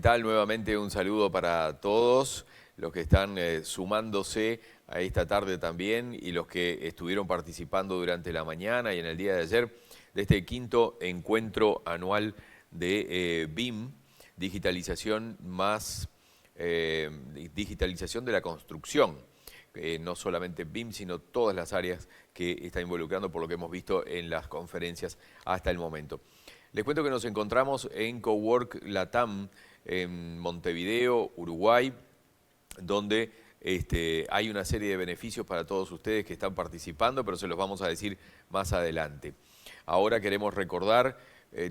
tal? Nuevamente un saludo para todos los que están sumándose a esta tarde también y los que estuvieron participando durante la mañana y en el día de ayer de este quinto encuentro anual de BIM, digitalización digitalización de la construcción. No solamente BIM, sino todas las áreas que está involucrando por lo que hemos visto en las conferencias hasta el momento. Les cuento que nos encontramos en Cowork Latam, en Montevideo, Uruguay, donde hay una serie de beneficios para todos ustedes que están participando, pero se los vamos a decir más adelante. Ahora queremos recordar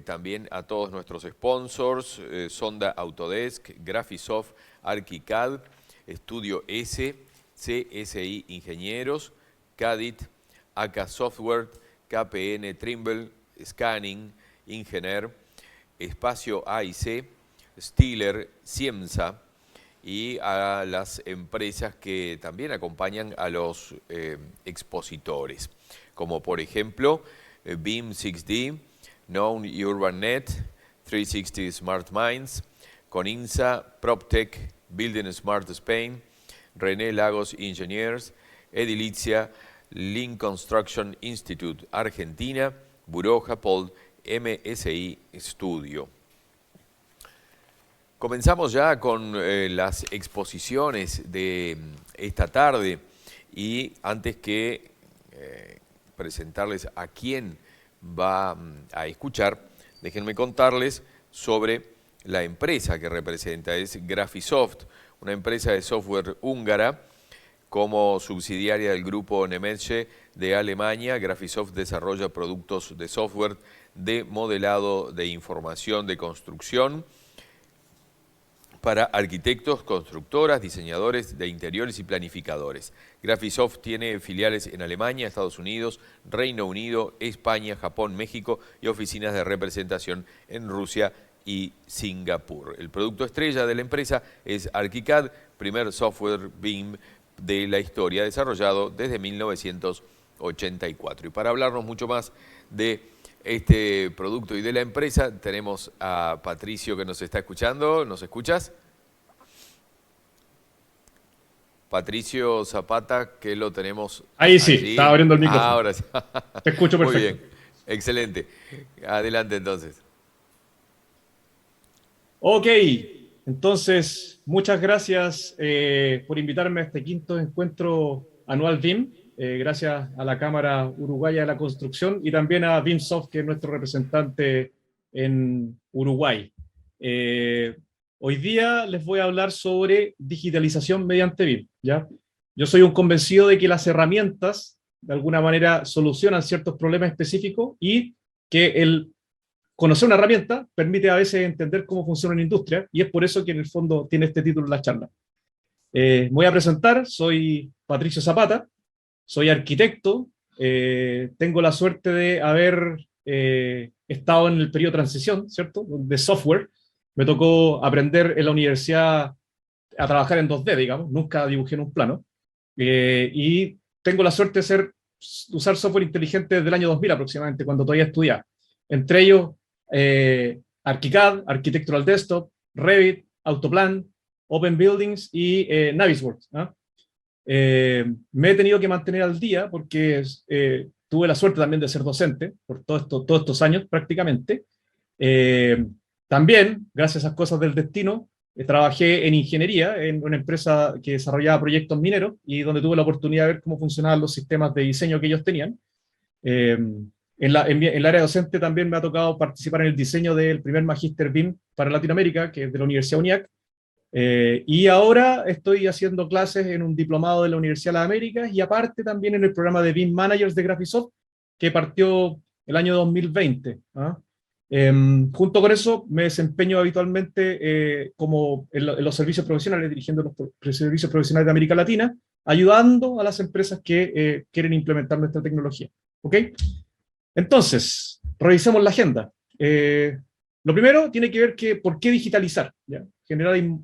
también a todos nuestros sponsors, Sonda Autodesk, Graphisoft, Archicad, Estudio S, CSI Ingenieros, Cadit, AK Software, KPN Trimble, Scanning, Ingener, Espacio A&C, Stiller, Ciemsa y a las empresas que también acompañan a los expositores, como por ejemplo BIM 6D, Known UrbanNet, 360 Smart Minds, Coninsa, PropTech, Building Smart Spain, René Lagos Engineers, Edilicia, Lean Construction Institute Argentina, Buró Japol, MSI Studio. Comenzamos ya con las exposiciones de esta tarde y antes que presentarles a quién va a escuchar, déjenme contarles sobre la empresa que representa, es Graphisoft, una empresa de software húngara como subsidiaria del grupo Nemetschek de Alemania. Graphisoft desarrolla productos de software de modelado de información de construcción para arquitectos, constructoras, diseñadores de interiores y planificadores. Graphisoft tiene filiales en Alemania, Estados Unidos, Reino Unido, España, Japón, México y oficinas de representación en Rusia y Singapur. El producto estrella de la empresa es Archicad, primer software BIM de la historia, desarrollado desde 1984. Y para hablarnos mucho más de este producto y de la empresa, tenemos a Patricio que nos está escuchando. ¿Nos escuchas? Patricio Zapata, que lo tenemos Ahí sí, allí. estaba abriendo el micrófono. Ahora sí. Te escucho perfecto. Muy bien, excelente. Adelante entonces. Ok, entonces, muchas gracias por invitarme a este quinto encuentro anual BIM. Gracias a la Cámara Uruguaya de la Construcción y también a BIMsoft, que es nuestro representante en Uruguay. Hoy día les voy a hablar sobre digitalización mediante BIM, ¿ya? Yo soy un convencido de que las herramientas, de alguna manera, solucionan ciertos problemas específicos y que el conocer una herramienta permite a veces entender cómo funciona una industria, y es por eso que en el fondo tiene este título la charla. Me voy a presentar, soy Patricio Zapata, soy arquitecto, tengo la suerte de haber estado en el periodo de transición, ¿cierto?, de software. Me tocó aprender en la universidad a trabajar en 2D, digamos, nunca dibujé en un plano, y tengo la suerte de usar software inteligente desde el año 2000 aproximadamente, cuando todavía estudiaba. Entre ellos, Archicad, Architectural Desktop, Revit, Autoplan, Open Buildings y Navisworks, ¿no? Me he tenido que mantener al día porque tuve la suerte también de ser docente por todos estos años prácticamente. También, gracias a esas cosas del destino, trabajé en ingeniería en una empresa que desarrollaba proyectos mineros y donde tuve la oportunidad de ver cómo funcionaban los sistemas de diseño que ellos tenían. En el área docente también me ha tocado participar en el diseño del primer magíster BIM para Latinoamérica, que es de la Universidad UNIAC, y ahora estoy haciendo clases en un diplomado de la Universidad de las Américas y aparte también en el programa de BIM Managers de Graphisoft, que partió el año 2020. ¿Ah? Junto con eso me desempeño habitualmente como en los servicios profesionales, dirigiendo los servicios profesionales de América Latina, ayudando a las empresas que quieren implementar nuestra tecnología. ¿Ok? Entonces, revisemos la agenda. Lo primero tiene que ver por qué digitalizar, ¿ya? En general,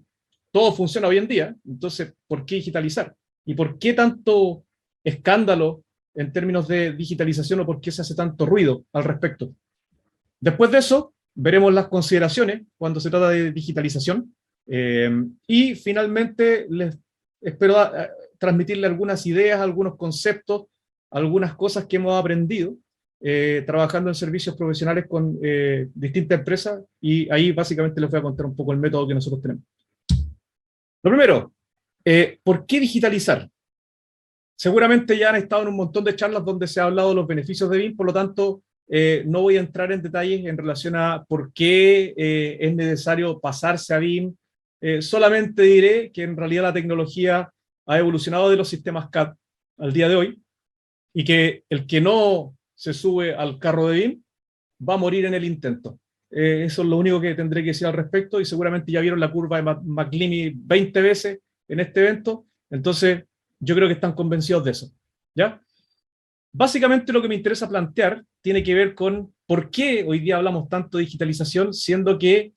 todo funciona hoy en día, entonces, ¿por qué digitalizar? ¿Y por qué tanto escándalo en términos de digitalización o por qué se hace tanto ruido al respecto? Después de eso, veremos las consideraciones cuando se trata de digitalización, Y finalmente les espero transmitirle algunas ideas, algunos conceptos, algunas cosas que hemos aprendido trabajando en servicios profesionales con distintas empresas, y ahí básicamente les voy a contar un poco el método que nosotros tenemos. Lo primero, ¿por qué digitalizar? Seguramente ya han estado en un montón de charlas donde se ha hablado de los beneficios de BIM, por lo tanto, no voy a entrar en detalles en relación a por qué es necesario pasarse a BIM. Solamente diré que en realidad la tecnología ha evolucionado de los sistemas CAD al día de hoy, y que el que no se sube al carro de BIM va a morir en el intento. Eso es lo único que tendré que decir al respecto, y seguramente ya vieron la curva de McLeamy 20 veces en este evento, entonces yo creo que están convencidos de eso, ¿ya? Básicamente lo que me interesa plantear tiene que ver con por qué hoy día hablamos tanto de digitalización, siendo que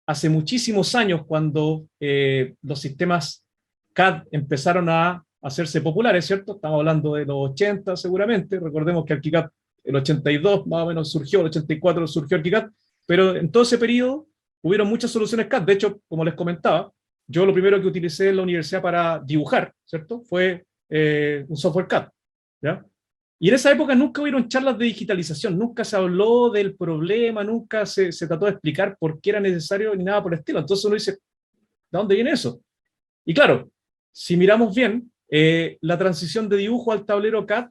hace muchísimos años, cuando los sistemas CAD empezaron a hacerse populares, ¿cierto? Estamos hablando de los 80 seguramente, recordemos que ArchiCAD el 82 más o menos surgió, el 84 surgió ArchiCAD, pero en todo ese periodo hubieron muchas soluciones CAD. De hecho, como les comentaba, yo lo primero que utilicé en la universidad para dibujar, ¿cierto? Fue un software CAD, ¿ya? Y en esa época nunca hubieron charlas de digitalización, nunca se habló del problema, nunca se trató de explicar por qué era necesario ni nada por el estilo. Entonces uno dice, ¿de dónde viene eso? Y claro, si miramos bien, la transición de dibujo al tablero CAD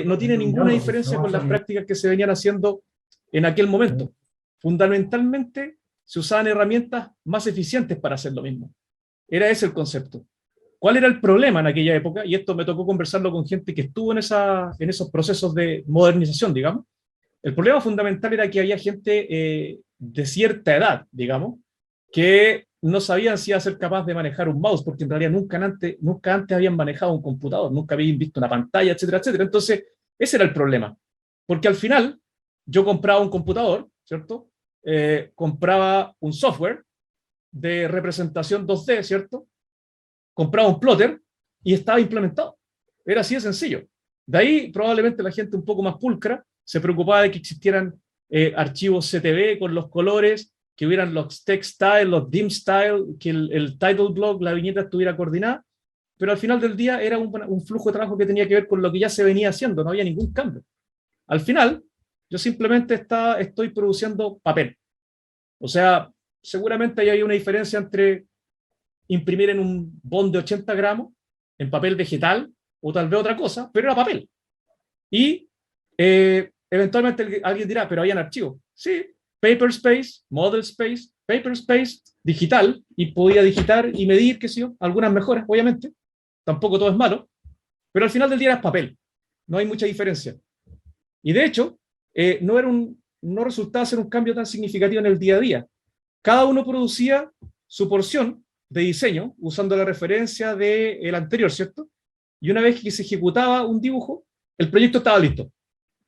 no tiene ninguna diferencia con las prácticas que se venían haciendo en aquel momento. Fundamentalmente se usaban herramientas más eficientes para hacer lo mismo. Era ese el concepto. ¿Cuál era el problema en aquella época? Y esto me tocó conversarlo con gente que estuvo en esos procesos de modernización, digamos. El problema fundamental era que había gente de cierta edad, digamos, que no sabían si iba a ser capaz de manejar un mouse, porque en realidad nunca antes habían manejado un computador, nunca habían visto una pantalla, etcétera, etcétera. Entonces, ese era el problema. Porque al final, yo compraba un computador, ¿cierto? Compraba un software de representación 2D, ¿cierto? Compraba un plotter y estaba implementado. Era así de sencillo. De ahí, probablemente la gente un poco más pulcra se preocupaba de que existieran archivos CTV con los colores, que hubieran los text style, los dim style, que el title block, la viñeta estuviera coordinada, pero al final del día era un flujo de trabajo que tenía que ver con lo que ya se venía haciendo, no había ningún cambio. Al final, yo simplemente estoy produciendo papel. O sea, seguramente ahí hay una diferencia entre imprimir en un bond de 80 gramos, en papel vegetal, o tal vez otra cosa, pero era papel. Y eventualmente alguien dirá, pero habían archivos. Sí, Paperspace, ModelSpace, Paperspace, digital, y podía digitar y medir, qué sé yo, algunas mejoras, obviamente. Tampoco todo es malo, pero al final del día era papel. No hay mucha diferencia. Y de hecho, no resultaba ser un cambio tan significativo en el día a día. Cada uno producía su porción de diseño usando la referencia del anterior, ¿cierto? Y una vez que se ejecutaba un dibujo, el proyecto estaba listo.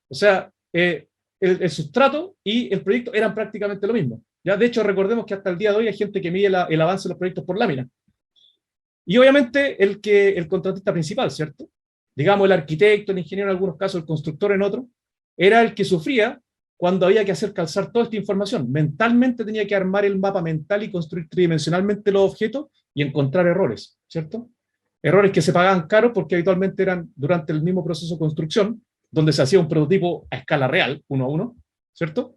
O sea, el sustrato y el proyecto eran prácticamente lo mismo. ¿Ya? De hecho, recordemos que hasta el día de hoy hay gente que mide el avance de los proyectos por lámina. Y obviamente el contratista principal, ¿cierto? Digamos el arquitecto, el ingeniero en algunos casos, el constructor en otros, era el que sufría cuando había que hacer calzar toda esta información. Mentalmente tenía que armar el mapa mental y construir tridimensionalmente los objetos y encontrar errores, ¿cierto? Errores que se pagaban caros porque habitualmente eran durante el mismo proceso de construcción, donde se hacía un prototipo a escala real, 1 a 1, ¿cierto?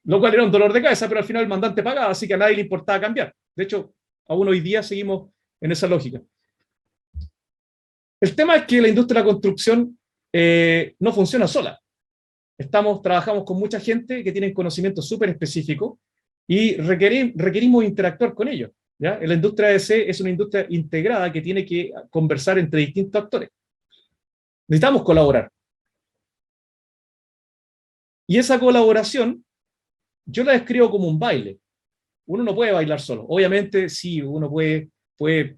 Lo cual era un dolor de cabeza, pero al final el mandante pagaba, así que a nadie le importaba cambiar. De hecho, aún hoy día seguimos en esa lógica. El tema es que la industria de la construcción no funciona sola. Trabajamos con mucha gente que tiene conocimientos súper específicos y requerimos interactuar con ellos, ¿ya? La industria AEC es una industria integrada que tiene que conversar entre distintos actores. Necesitamos colaborar. Y esa colaboración yo la describo como un baile. Uno no puede bailar solo. Obviamente, sí, uno puede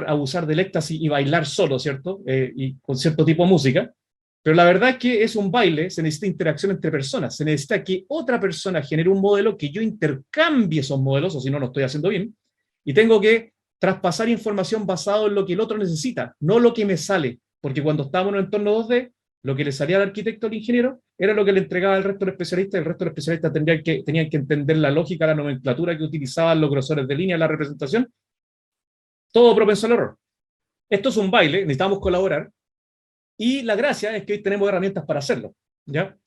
abusar del éxtasis y bailar solo, ¿cierto? Y con cierto tipo de música. Pero la verdad es que es un baile, se necesita interacción entre personas, se necesita que otra persona genere un modelo, que yo intercambie esos modelos, o si no, lo estoy haciendo bien, y tengo que traspasar información basado en lo que el otro necesita, no lo que me sale, porque cuando estamos en un entorno 2D, lo que le salía al arquitecto o al ingeniero era lo que le entregaba el resto del especialista, y el resto del especialista tenían que entender la lógica, la nomenclatura que utilizaban los grosores de línea, la representación, todo propenso al error. Esto es un baile, necesitamos colaborar, y la gracia es que hoy tenemos herramientas para hacerlo, ¿ya?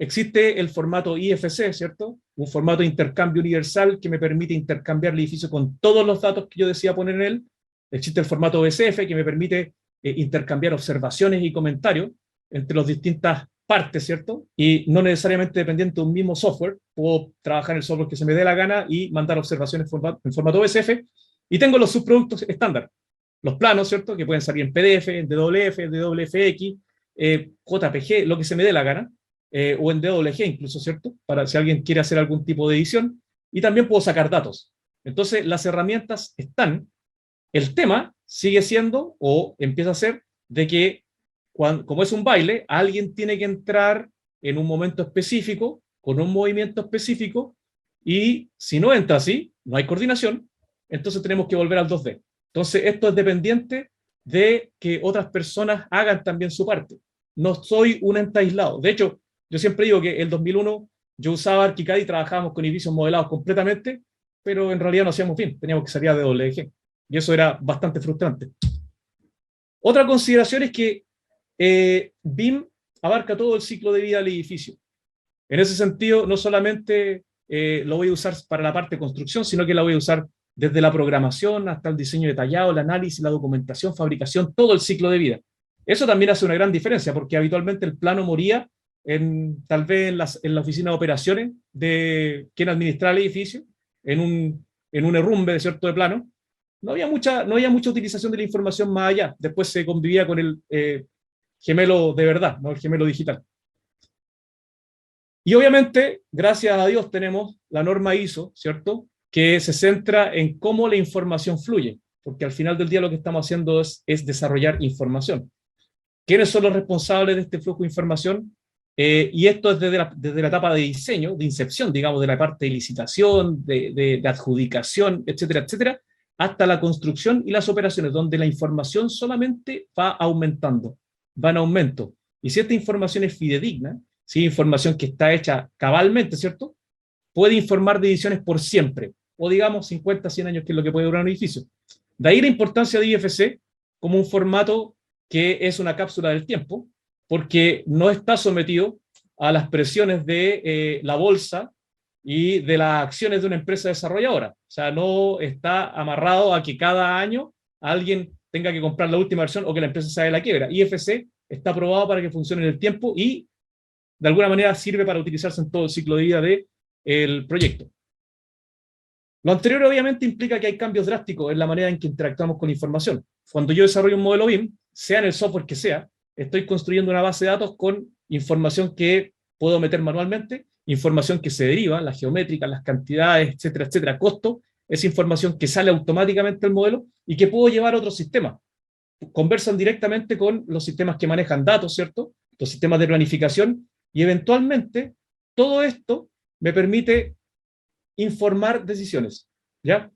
Existe el formato IFC, ¿cierto? Un formato de intercambio universal que me permite intercambiar el edificio con todos los datos que yo decía poner en él. Existe el formato BCF que me permite intercambiar observaciones y comentarios entre las distintas partes, ¿cierto? Y no necesariamente dependiente de un mismo software. Puedo trabajar en el software que se me dé la gana y mandar observaciones en formato BCF. Y tengo los subproductos estándar. Los planos, ¿cierto? Que pueden salir en PDF, en DWF, en DWFX, JPG, lo que se me dé la gana. O en DWG incluso, ¿cierto? Para si alguien quiere hacer algún tipo de edición. Y también puedo sacar datos. Entonces, las herramientas están. El tema sigue siendo, o empieza a ser, de que, como es un baile, alguien tiene que entrar en un momento específico, con un movimiento específico, y si no entra así, no hay coordinación, entonces tenemos que volver al 2D. Entonces, esto es dependiente de que otras personas hagan también su parte. No soy un ente aislado. De hecho, yo siempre digo que el 2001 yo usaba ArchiCAD y trabajábamos con edificios modelados completamente, pero en realidad no hacíamos bien, teníamos que salir de WG. Y eso era bastante frustrante. Otra consideración es que BIM abarca todo el ciclo de vida del edificio. En ese sentido, no solamente lo voy a usar para la parte de construcción, sino que la voy a usar desde la programación hasta el diseño detallado, el análisis, la documentación, fabricación, todo el ciclo de vida. Eso también hace una gran diferencia, porque habitualmente el plano moría tal vez en la oficina de operaciones de quien administraba el edificio, en un herrumbe, ¿cierto?, de plano. No había mucha utilización de la información más allá. Después se convivía con el gemelo de verdad, no el gemelo digital. Y obviamente, gracias a Dios, tenemos la norma ISO, ¿cierto?, que se centra en cómo la información fluye, porque al final del día lo que estamos haciendo es desarrollar información. ¿Quiénes son los responsables de este flujo de información? Y esto es desde la etapa de diseño, de incepción, digamos, de la parte de licitación, de adjudicación, etcétera, etcétera, hasta la construcción y las operaciones, donde la información solamente va aumentando, va en aumento. Y si esta información es fidedigna, si es información que está hecha cabalmente, ¿cierto?, puede informar de decisiones por siempre, o digamos 50, 100 años, que es lo que puede durar un edificio. De ahí la importancia de IFC como un formato que es una cápsula del tiempo, porque no está sometido a las presiones de la bolsa y de las acciones de una empresa desarrolladora. O sea, no está amarrado a que cada año alguien tenga que comprar la última versión o que la empresa se haga la quiebra. IFC está aprobado para que funcione en el tiempo y de alguna manera sirve para utilizarse en todo el ciclo de vida del proyecto. Lo anterior obviamente implica que hay cambios drásticos en la manera en que interactuamos con la información. Cuando yo desarrollo un modelo BIM, sea en el software que sea, estoy construyendo una base de datos con información que puedo meter manualmente, información que se deriva, las geométricas, las cantidades, etcétera, etcétera, costo, es información que sale automáticamente del modelo y que puedo llevar a otros sistemas. Conversan directamente con los sistemas que manejan datos, ¿cierto?, los sistemas de planificación, y eventualmente todo esto me permite informar decisiones, ¿ya?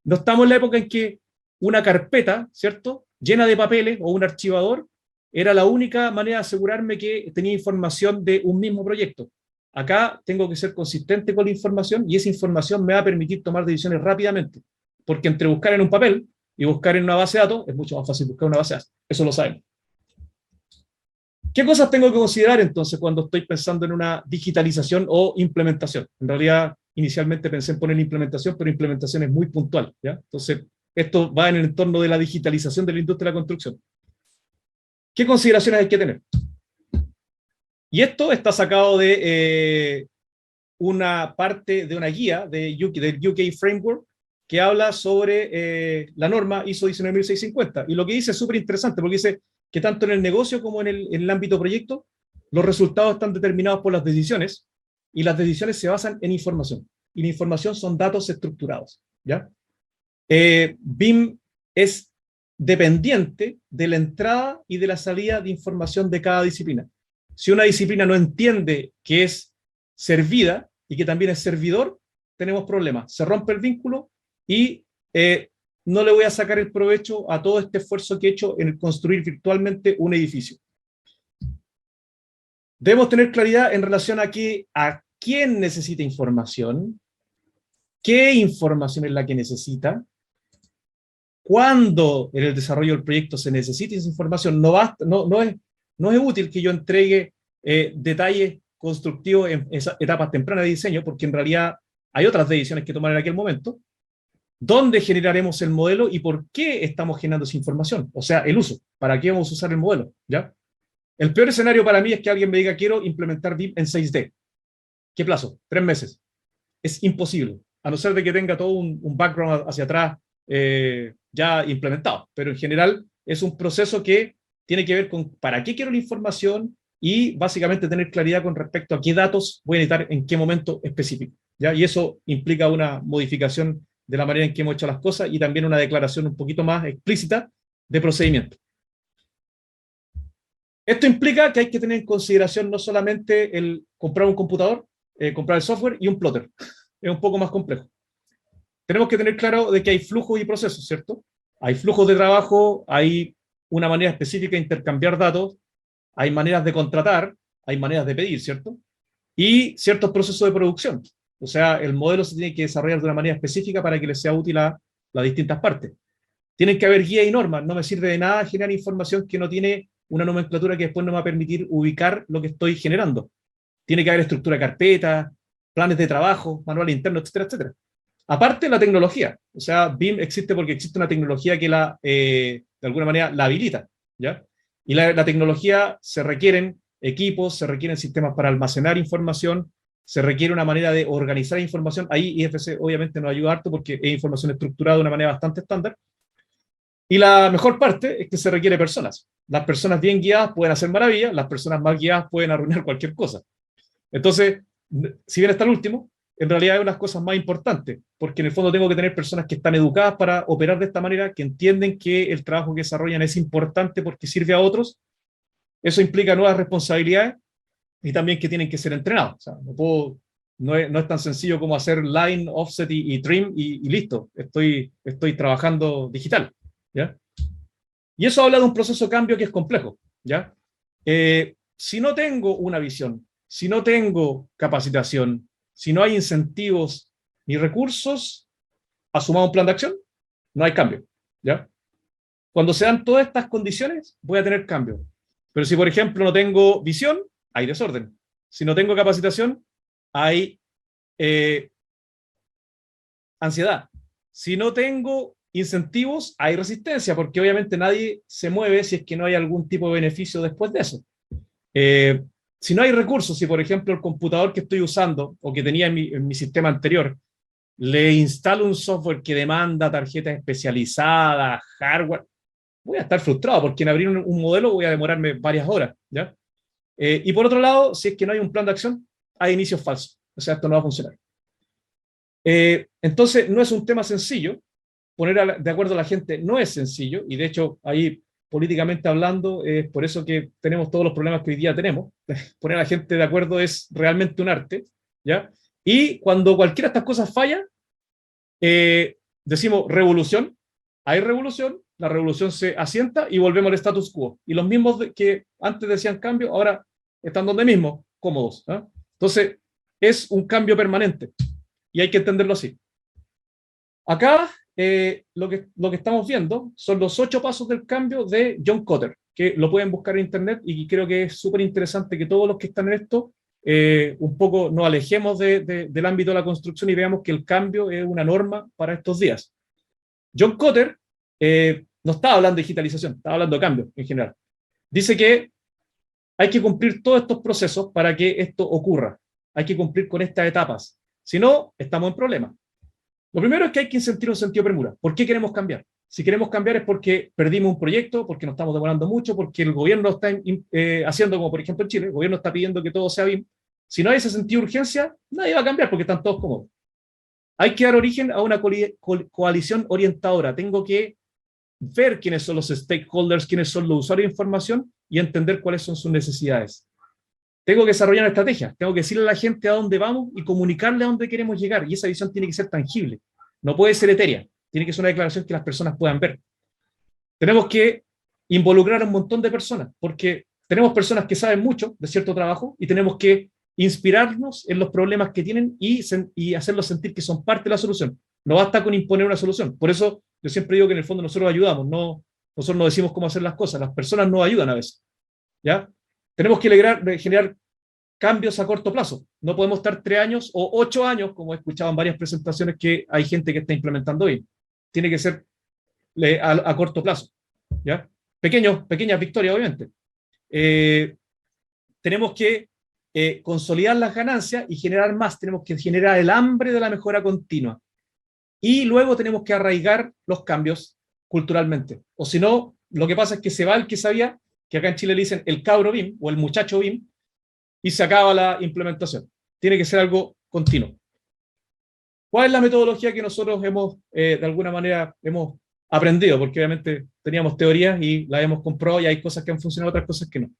No estamos en la época en que una carpeta, ¿cierto?, llena de papeles o un archivador era la única manera de asegurarme que tenía información de un mismo proyecto. Acá tengo que ser consistente con la información y esa información me va a permitir tomar decisiones rápidamente, porque entre buscar en un papel y buscar en una base de datos es mucho más fácil buscar una base de datos. Eso lo sabemos. ¿Qué cosas tengo que considerar entonces cuando estoy pensando en una digitalización o implementación? En realidad, inicialmente pensé en poner implementación, pero implementación es muy puntual, ¿ya? Entonces, esto va en el entorno de la digitalización de la industria de la construcción. ¿Qué consideraciones hay que tener? Y esto está sacado de una parte de una guía del UK Framework que habla sobre la norma ISO 19650. Y lo que dice es súper interesante, porque dice que tanto en el negocio como en el ámbito proyecto, los resultados están determinados por las decisiones, y las decisiones se basan en información. Y la información son datos estructurados, ¿ya? BIM es dependiente de la entrada y de la salida de información de cada disciplina. Si una disciplina no entiende que es servida y que también es servidor, tenemos problemas. Se rompe el vínculo y no le voy a sacar el provecho a todo este esfuerzo que he hecho en construir virtualmente un edificio. Debemos tener claridad en relación a quién necesita información, qué información es la que necesita, cuándo en el desarrollo del proyecto se necesita esa información. No es útil que yo entregue detalles constructivos en esas etapas tempranas de diseño, porque en realidad hay otras decisiones que tomar en aquel momento. ¿Dónde generaremos el modelo y por qué estamos generando esa información? O sea, el uso. ¿Para qué vamos a usar el modelo? ¿Ya? El peor escenario para mí es que alguien me diga, quiero implementar BIM en 6D. ¿Qué plazo? 3 meses. Es imposible, a no ser de que tenga todo un background hacia atrás ya implementado. Pero en general es un proceso que tiene que ver con para qué quiero la información y básicamente tener claridad con respecto a qué datos voy a necesitar en qué momento específico, ¿ya? Y eso implica una modificación de la manera en que hemos hecho las cosas y también una declaración un poquito más explícita de procedimiento. Esto implica que hay que tener en consideración no solamente el comprar un computador, comprar el software y un plotter. Es un poco más complejo. Tenemos que tener claro de que hay flujos y procesos, ¿cierto? Hay flujos de trabajo, hay una manera específica de intercambiar datos, hay maneras de contratar, hay maneras de pedir, ¿cierto? Y ciertos procesos de producción. O sea, el modelo se tiene que desarrollar de una manera específica para que les sea útil a las distintas partes. Tienen que haber guías y normas. No me sirve de nada generar información que no tiene una nomenclatura que después no me va a permitir ubicar lo que estoy generando. Tiene que haber estructura de carpeta, planes de trabajo, manual interno, etcétera, etcétera. Aparte, la tecnología. O sea, BIM existe porque existe una tecnología que de alguna manera la habilita, ¿ya? Y la tecnología se requieren equipos, se requieren sistemas para almacenar información, se requiere una manera de organizar información. Ahí IFC obviamente nos ayuda harto porque es información estructurada de una manera bastante estándar. Y la mejor parte es que se requiere personas. Las personas bien guiadas pueden hacer maravillas, las personas mal guiadas pueden arruinar cualquier cosa. Entonces, si bien está el último, en realidad hay unas cosas más importantes, porque en el fondo tengo que tener personas que están educadas para operar de esta manera, que entienden que el trabajo que desarrollan es importante porque sirve a otros. Eso implica nuevas responsabilidades y también que tienen que ser entrenados. O sea, no es tan sencillo como hacer line, offset y trim y listo, estoy trabajando digital, ¿ya? Y eso habla de un proceso de cambio que es complejo, ¿ya? Si no tengo una visión, si no tengo capacitación, si no hay incentivos ni recursos, asumamos un plan de acción, no hay cambio, ¿ya? Cuando se dan todas estas condiciones, voy a tener cambio. Pero si, por ejemplo, no tengo visión, hay desorden. Si no tengo capacitación, hay ansiedad. Si no tengo incentivos, hay resistencia, porque obviamente nadie se mueve si es que no hay algún tipo de beneficio después de eso. Si no hay recursos, si por ejemplo el computador que estoy usando o que tenía en mi sistema anterior, le instalo un software que demanda tarjetas especializadas, hardware, voy a estar frustrado porque en abrir un modelo voy a demorarme varias horas, ¿ya? Y por otro lado, si es que no hay un plan de acción, hay inicios falsos. O sea, esto no va a funcionar. Entonces, no es un tema sencillo. Poner de acuerdo a la gente no es sencillo, y de hecho, ahí políticamente hablando, es por eso que tenemos todos los problemas que hoy día tenemos. Poner a la gente de acuerdo es realmente un arte, ¿ya? Y cuando cualquiera de estas cosas falla, decimos revolución, hay revolución, la revolución se asienta y volvemos al status quo. Y los mismos que antes decían cambio, ahora están donde mismo, cómodos, ¿eh? Entonces, es un cambio permanente y hay que entenderlo así. Acá, lo que estamos viendo son los 8 pasos del cambio de John Kotter, que lo pueden buscar en internet y creo que es súper interesante que todos los que están en esto un poco nos alejemos del ámbito de la construcción y veamos que el cambio es una norma para estos días. John Kotter no estaba hablando de digitalización, estaba hablando de cambio en general. Dice que hay que cumplir todos estos procesos para que esto ocurra. Hay que cumplir con estas etapas. Si no, estamos en problemas. Lo primero es que hay que sentir un sentido de premura. ¿Por qué queremos cambiar? Si queremos cambiar es porque perdimos un proyecto, porque nos estamos demorando mucho, porque el gobierno está haciendo, como por ejemplo en Chile, el gobierno está pidiendo que todo sea BIM. Si no hay ese sentido de urgencia, nadie va a cambiar porque están todos cómodos. Hay que dar origen a una coalición orientadora. Tengo que ver quiénes son los stakeholders, quiénes son los usuarios de información y entender cuáles son sus necesidades. Tengo que desarrollar una estrategia, tengo que decirle a la gente a dónde vamos y comunicarle a dónde queremos llegar. Y esa visión tiene que ser tangible, no puede ser etérea, tiene que ser una declaración que las personas puedan ver. Tenemos que involucrar a un montón de personas, porque tenemos personas que saben mucho de cierto trabajo y tenemos que inspirarnos en los problemas que tienen y hacerlos sentir que son parte de la solución. No basta con imponer una solución. Por eso yo siempre digo que en el fondo nosotros ayudamos, no, nosotros no decimos cómo hacer las cosas, las personas nos ayudan a veces. ¿Ya? Tenemos que generar cambios a corto plazo. No podemos estar 3 años o 8 años, como he escuchado en varias presentaciones que hay gente que está implementando hoy. Tiene que ser a corto plazo. ¿Ya? Pequeñas victorias, obviamente. Tenemos que consolidar las ganancias y generar más. Tenemos que generar el hambre de la mejora continua. Y luego tenemos que arraigar los cambios culturalmente. O si no, lo que pasa es que se va el que sabía, que acá en Chile le dicen el cabro BIM o el muchacho BIM, y se acaba la implementación. Tiene que ser algo continuo. ¿Cuál es la metodología que nosotros hemos, de alguna manera, hemos aprendido? Porque obviamente teníamos teorías y las hemos comprobado y hay cosas que han funcionado, otras cosas que no.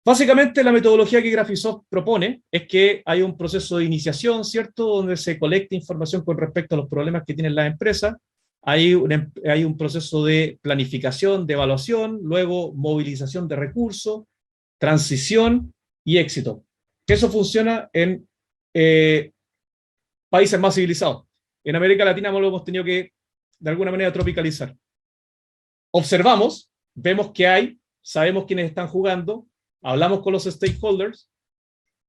Básicamente la metodología que Graphisoft propone es que hay un proceso de iniciación, ¿cierto?, donde se colecta información con respecto a los problemas que tienen las empresas, hay un proceso de planificación, de evaluación, luego movilización de recursos, transición y éxito. Eso funciona en países más civilizados. En América Latina lo hemos tenido que, de alguna manera, tropicalizar. Observamos, vemos que hay, sabemos quiénes están jugando, hablamos con los stakeholders,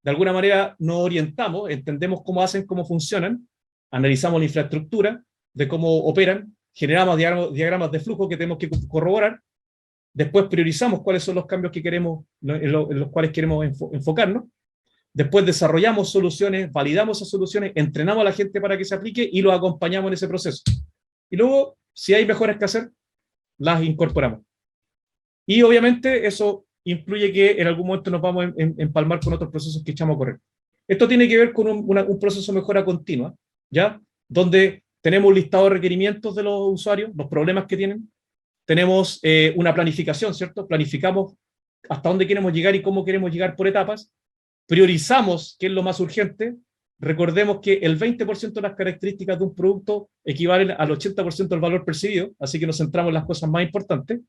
de alguna manera nos orientamos, entendemos cómo hacen, cómo funcionan, analizamos la infraestructura, de cómo operan, generamos diagramas de flujo que tenemos que corroborar, después priorizamos cuáles son los cambios que queremos, en los cuales queremos enfocarnos, después desarrollamos soluciones, validamos esas soluciones, entrenamos a la gente para que se aplique y los acompañamos en ese proceso. Y luego, si hay mejoras que hacer, las incorporamos. Y obviamente eso influye que en algún momento nos vamos a empalmar con otros procesos que echamos a correr. Esto tiene que ver con un proceso de mejora continua, ¿ya? Donde tenemos un listado de requerimientos de los usuarios, los problemas que tienen, tenemos una planificación, ¿cierto? Planificamos hasta dónde queremos llegar y cómo queremos llegar por etapas, priorizamos qué es lo más urgente, recordemos que el 20% de las características de un producto equivalen al 80% del valor percibido, así que nos centramos en las cosas más importantes,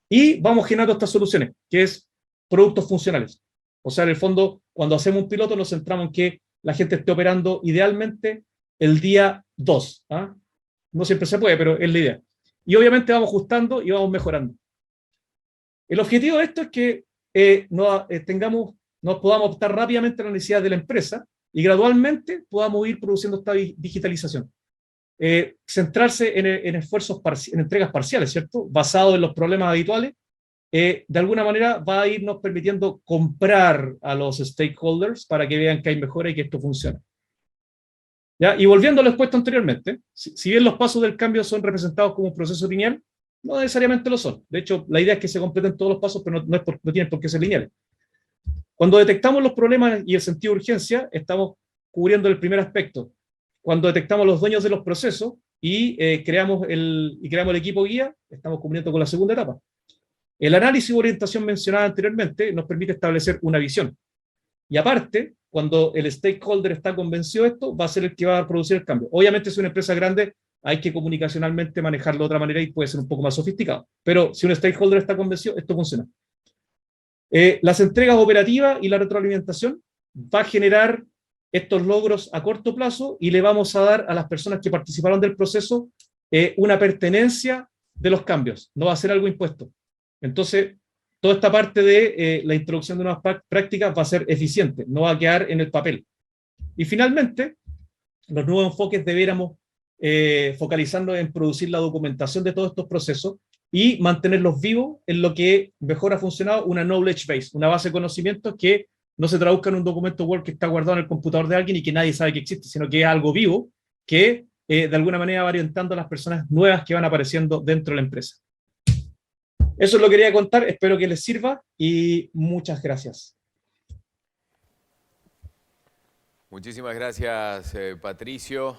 y vamos generando estas soluciones, que es productos funcionales. O sea, en el fondo, cuando hacemos un piloto nos centramos en que la gente esté operando idealmente el día 2. ¿Ah? No siempre se puede, pero es la idea. Y obviamente vamos ajustando y vamos mejorando. El objetivo de esto es que nos podamos optar rápidamente a la necesidad de la empresa y gradualmente podamos ir produciendo esta digitalización. Centrarse en esfuerzos, en entregas parciales, ¿cierto? Basado en los problemas habituales, de alguna manera va a irnos permitiendo comprar a los stakeholders para que vean que hay mejora y que esto funciona. ¿Ya? Y volviendo a lo expuesto anteriormente, si bien los pasos del cambio son representados como un proceso lineal, no necesariamente lo son. De hecho, la idea es que se completen todos los pasos, pero no tienen por qué ser lineales. Cuando detectamos los problemas y el sentido de urgencia, estamos cubriendo el primer aspecto. Cuando detectamos los dueños de los procesos y creamos el equipo guía, estamos cumpliendo con la segunda etapa. El análisis y orientación mencionada anteriormente nos permite establecer una visión. Y aparte, cuando el stakeholder está convencido de esto, va a ser el que va a producir el cambio. Obviamente, si es una empresa grande, hay que comunicacionalmente manejarlo de otra manera y puede ser un poco más sofisticado. Pero si un stakeholder está convencido, esto funciona. Las entregas operativas y la retroalimentación va a generar estos logros a corto plazo y le vamos a dar a las personas que participaron del proceso una pertenencia de los cambios. No va a ser algo impuesto. Entonces, toda esta parte de la introducción de nuevas prácticas va a ser eficiente, no va a quedar en el papel. Y finalmente, los nuevos enfoques debiéramos focalizarnos en producir la documentación de todos estos procesos y mantenerlos vivos en lo que mejor ha funcionado, una knowledge base, una base de conocimientos que no se traduzca en un documento Word que está guardado en el computador de alguien y que nadie sabe que existe, sino que es algo vivo que de alguna manera va orientando a las personas nuevas que van apareciendo dentro de la empresa. Eso es lo que quería contar, espero que les sirva y muchas gracias. Muchísimas gracias, Patricio.